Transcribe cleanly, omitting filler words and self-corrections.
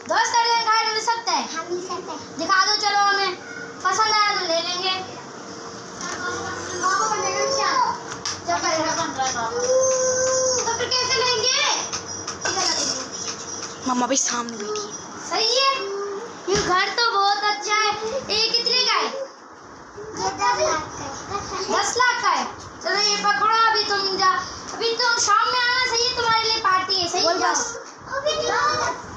10-30 का मिल सकता है। हाँ मिल सकता है। दिखा दो, चलो हमें पसंद आया तो ले लेंगे। जब करेगा 15 का तो फिर कैसे लेंगे? मम्मा भी सामने बैठी है। सही है, ये घर तो बहुत अच्छा है। ये कितने का है? ये 10 लाख का है। 10 लाख का है। चलो ये पकड़ो, अभी तुम जा, अभी तो शाम में आना, सही है, तुम्हारे लिए पार्टी है। सही बोल जाओ। बस। अभी नहीं।